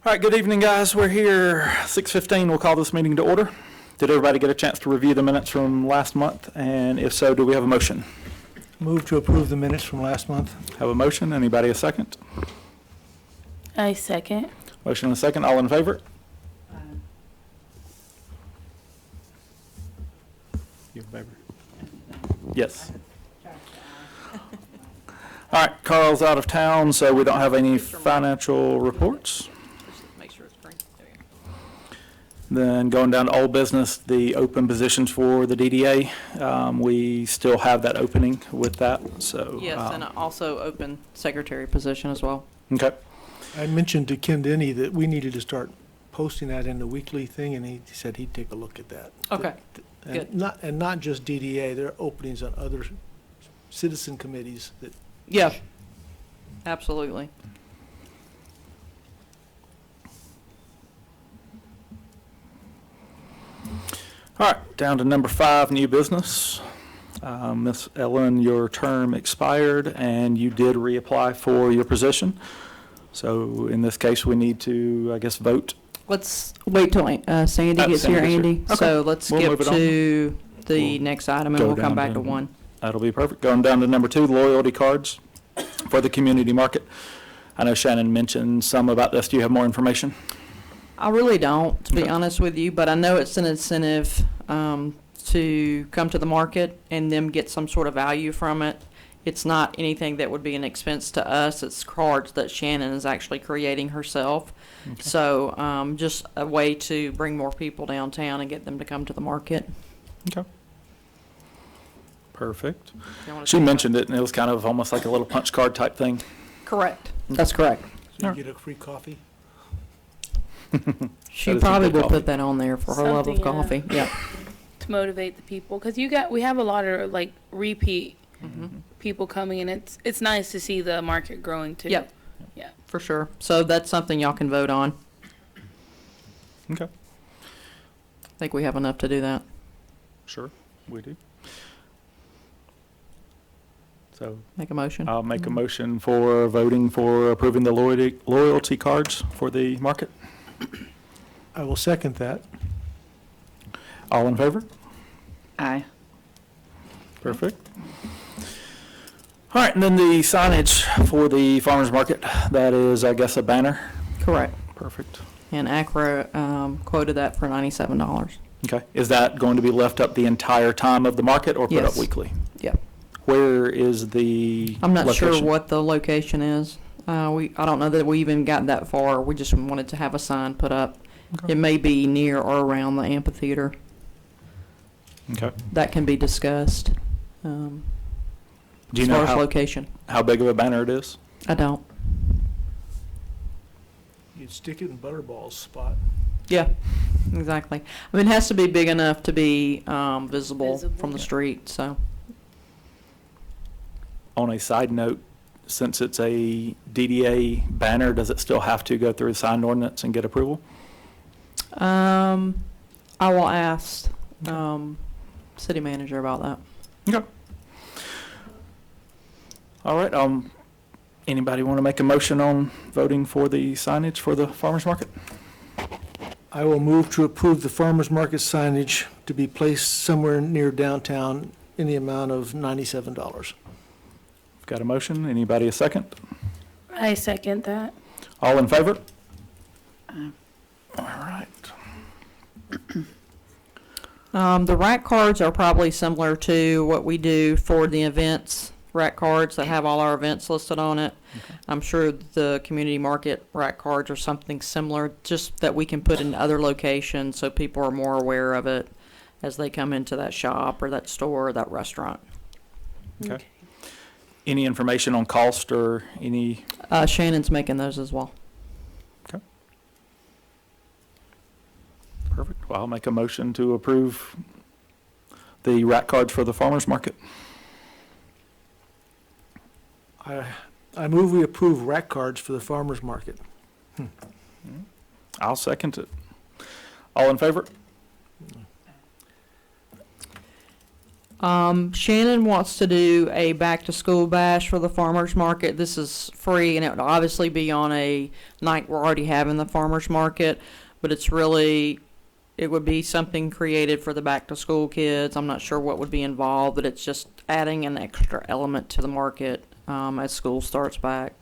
All right, good evening, guys. We're here 6:15. We'll call this meeting to order. Did everybody get a chance to review the minutes from last month? And if so, do we have a motion? Move to approve the minutes from last month. Have a motion? Anybody a second? I second. Motion and a second. All in favor? You in favor? Yes. All right, Carl's out of town, so we don't have any financial reports. Make sure it's green. There you go. Then going down to old business, the open positions for the DDA, we still have that opening with that, so. Yes, and also open secretary position as well. Okay, I mentioned to Ken Denny that we needed to start posting that in the weekly thing, and he said he'd take a look at that. Okay, And good. not just DDA, there are openings on other citizen committees that, Yeah, absolutely. all right, down to number 5, new business. Ms. Ellen, your term expired and you did reapply for your position. So in this case, we need to, I guess, vote. Let's wait till Sandy Oh, gets Sandy here, gets here. Andy. Okay. So let's We'll skip move it on. to the We'll next item and go we'll come down back to- to 1. That'll be perfect. Going down to number 2, loyalty cards for the community market. I know Shannon mentioned some about this. Do you have more information? I really don't, to be Okay. honest with you, but I know it's an incentive to come to the market and them get some sort of value from it. It's not anything that would be an expense to us. It's cards that Shannon is actually creating herself. Okay. So just a way to bring more people downtown and get them to come to the market. Okay. Perfect. You wanna She say mentioned it, and it was kind of almost like a little punch card type thing. something? Correct. That's correct. so you get a free coffee. She That is a probably good will coffee. put that on there for her love of Something, yeah. coffee. Yeah. To motivate the people, because we have a lot of like repeat people coming, and it's nice to see the market growing too. Yep. Yeah. For sure. So that's something y'all can vote on. Okay. I think we have enough to do that. Sure, we do. So Make a motion. I'll make a motion for voting for approving the loyalty cards for the market. I will second that. All in favor? Aye. Perfect. All right, and then the signage for the farmer's market, that is, I guess, a banner. Correct. Perfect. And Acra quoted that for $97. Okay, is that going to be left up the entire time of the market or put up Yes. weekly? Yep. Where is the I'm not sure location? what the location is. I don't know that we even got that far. We just wanted to have a sign put up. Okay. It may be near or around the amphitheater. Okay. That can be discussed. Do you As know far as how location, big of a banner it is? I don't. You'd stick it in Butterball's spot. Yeah, exactly. I mean, it has to be big enough to be visible Visible. from the street. So On a side note, since it's a DDA banner, does it still have to go through the sign ordinance and get approval? I will ask city manager about that. Okay. All right, anybody want to make a motion on voting for the signage for the farmer's market? I will move to approve the farmer's market signage to be placed somewhere near downtown in the amount of $97. Got a motion? Anybody a second? I second that. All in favor? All right. The rack cards are probably similar to what we do for the events, rack cards that have all our events listed on it. Okay. I'm sure the community market rack cards are something similar, just that we can put in other locations so people are more aware of it as they come into that shop or that store or that restaurant. Okay. Any information on cost or any? Shannon's making those as well. Perfect. Well, I'll make a motion to approve the rack cards for the farmer's market. I move we approve rack cards for the farmer's market. I'll second it. All in favor? Shannon wants to do a back-to-school bash for the farmer's market. This is free, and it would obviously be on a night we're already having the farmer's market, but it would be something created for the back-to-school kids. I'm not sure what would be involved, but it's just adding an extra element to the market as school starts back.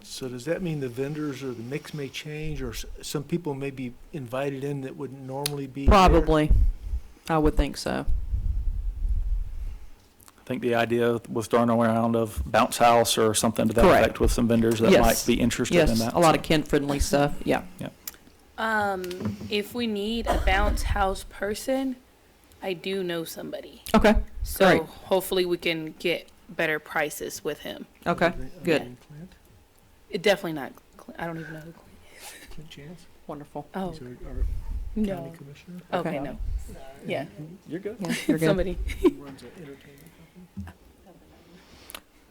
So does that mean the vendors or the mix may change, or some people may be invited in that wouldn't normally be there? Probably. I would think so. I think the idea was throwing around of bounce house or something to that Correct. effect with some vendors that Yes. might be interested in Yes, that. a lot of kid-friendly stuff, yeah. If we need a bounce house person, I do know somebody. Okay, So Great. hopefully we can get better prices with him. okay, good. Clint? It definitely not, I don't even know who. Clint Chance? Wonderful. Oh, He's our no. county commissioner? Okay, Okay. no. Yeah, You're good. Yeah, you're good. somebody. He runs an entertainment company.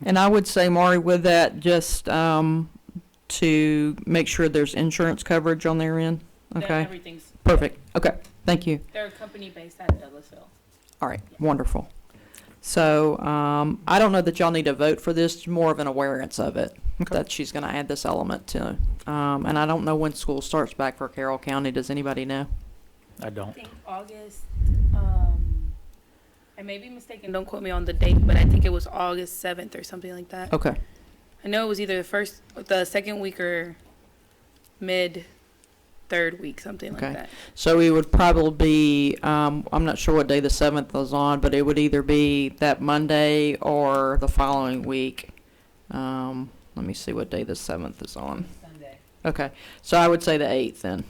And I would say, Maury, with that, just to make sure there's insurance coverage on their end. Okay, Everything's, perfect. Okay, thank you. they're a company based out of Douglasville. All right, wonderful. So I don't know that y'all need to vote for this, more of an awareness of it, Okay. that she's going to add this element to. And I don't know when school starts back for Carroll County. Does anybody know? I I don't. think August, I may be mistaken, don't quote me on the date, but I think it was August 7th or something like that. Okay, I know it was either the second week or third week, something like Okay. that. so we would probably be, I'm not sure what day the 7th was on, but it would either be that Monday or the following week. Let me see what day the 7th is on. Sunday. Okay, so I would say the 8th then.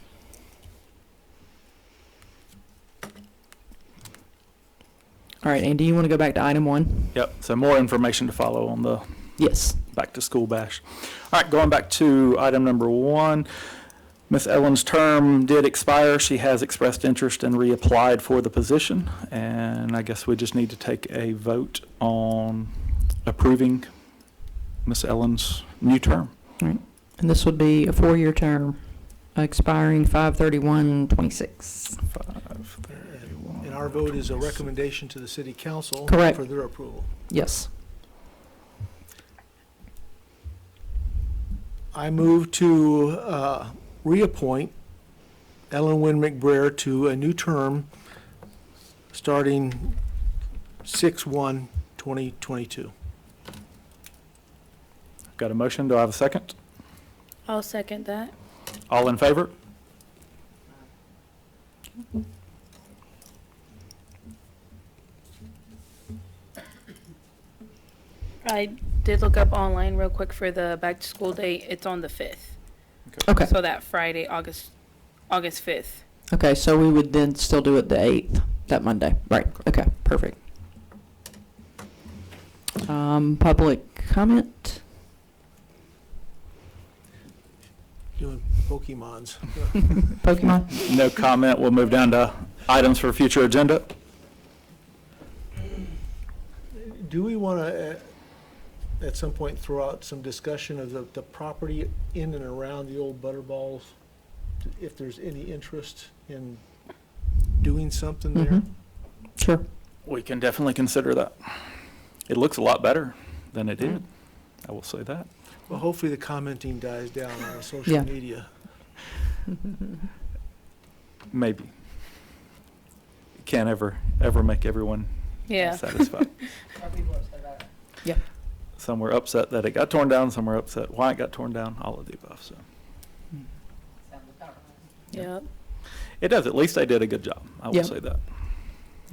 All right, Andy, you want to go back to item 1? Yep, so more information to follow on the Yes. back to school bash. All right, going back to item number 1. Miss Ellen's term did expire. She has expressed interest and reapplied for the position. And I guess we just need to take a vote on approving Miss Ellen's new term. And this would be a 4-year term, expiring 5/31/26. And our vote is a recommendation to the city council. Correct. For their approval. Yes. I move to reappoint Ellen Wynn McBrayer to a new term starting 6/1/2022. Got a motion? Do I have a second? I'll second that. All in favor? I did look up online real quick for the back to school date. It's on the 5th. Okay. So that Friday, August 5th. Okay, so we would then still do it the 8th, that Monday. Right, okay, perfect. Public comment? Doing Pokemons. Pokemon? No comment. We'll move down to items for future agenda. Do we want to, at some point, throw out some discussion of the property in and around the old Butterballs? If there's any interest in doing something there? Mhm. Sure. We can definitely consider that. It looks a lot better than it did. I will say that. Well, hopefully the commenting dies down on social Yeah. media. Maybe. Can't ever make everyone Yeah. satisfied. Yeah. Some were upset that it got torn down, some were upset why it got torn down, all of the above, so. Yep. It does, at least they did a good job, I will Yep. say that.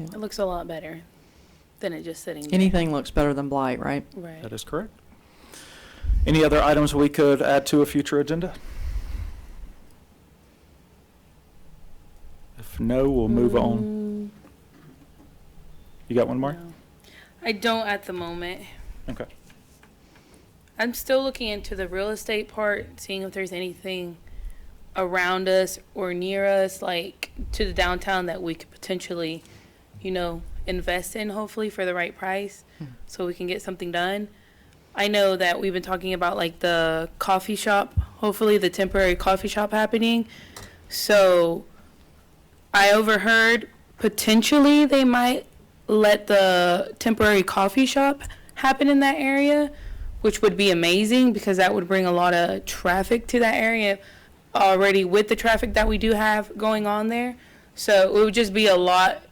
It looks a lot better than it just sitting there. Anything looks better than blight, right? Right. That is correct. Any other items we could add to a future agenda? If no, we'll move on. Mm, You got one more? no. I don't at the moment. Okay. I'm still looking into the real estate part, seeing if there's anything around us or near us, like to the downtown, that we could potentially, invest in, hopefully for the right price, so we can get something done. I know that we've been talking about like the coffee shop, hopefully the temporary coffee shop happening. So I overheard potentially they might let the temporary coffee shop happen in that area, which would be amazing because that would bring a lot of traffic to that area already with the traffic that we do have going on there. So it would just be a lot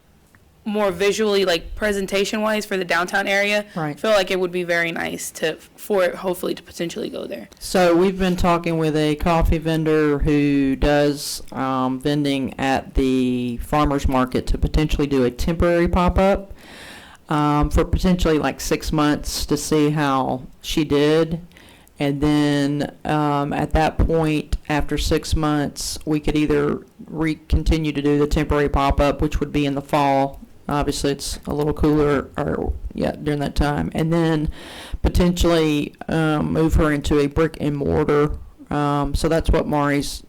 more visually, like presentation wise for the downtown area. Right. I feel like it would be very nice for it hopefully to potentially go there. So we've been talking with a coffee vendor who does vending at the farmer's market to potentially do a temporary pop-up for potentially like 6 months to see how she did. And then at that point, after 6 months, we could either continue to do the temporary pop-up, which would be in the fall. Obviously, it's a little cooler, during that time, and then potentially move her into a brick and mortar. So that's what Mari's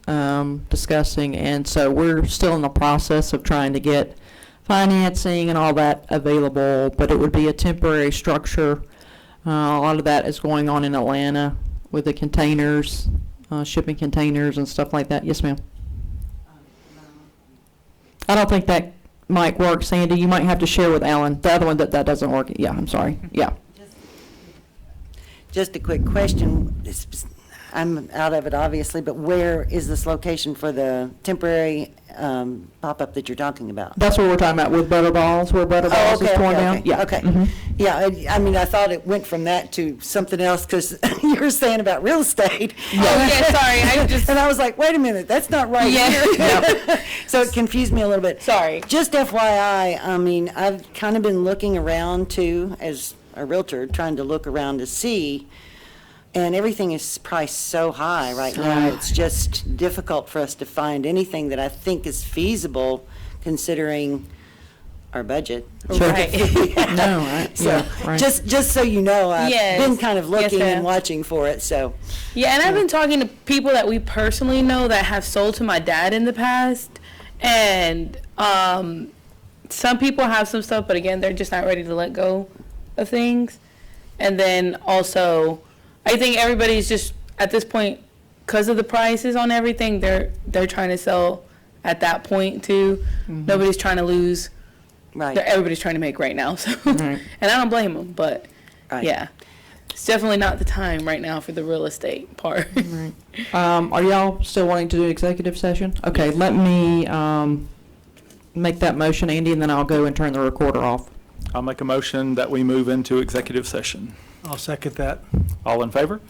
discussing, and so we're still in the process of trying to get financing and all that available. But it would be a temporary structure. A lot of that is going on in Atlanta with the containers, shipping containers and stuff like that. Yes, ma'am. I don't think that might work, Sandy. You might have to share with Alan. The other one that doesn't work. Yeah, I'm sorry. Yeah. Just a quick question. I'm out of it, obviously, but where is this location for the temporary pop-up that you're talking about? That's what we're talking about with Butterballs, where Butterballs is torn down. Yeah. Okay. Mhm. Yeah, I mean, I thought it went from that to something else because you were saying about real estate. Oh, yeah, sorry. I just, And I was like, wait a minute, that's not right Yeah. here. So it confused me a little bit. sorry. Just FYI, I mean, I've kind of been looking around too, as a realtor, trying to look around to see, and everything is priced so high right now. It's just difficult for us to find anything that I think is feasible considering our budget. Sure. Right. No, right. So, Yeah, right. just so you know, I've Yes. been kind of Yes, looking ma'am. and watching for it, so. Yeah, and I've been talking to people that we personally know that have sold to my dad in the past, and some people have some stuff, but again, they're just not ready to let go of things. And then also, I think everybody's just at this point, because of the prices on everything, they're trying to sell at that point too. Nobody's trying to lose. Right. Everybody's trying to make right now. So, Right. and I don't blame them, but Right. yeah, it's definitely not the time right now for the real estate part. Are y'all still wanting to do executive session? Okay, let me make that motion, Andy, and then I'll go and turn the recorder off. I'll make a motion that we move into executive session. I'll second that. All in favor?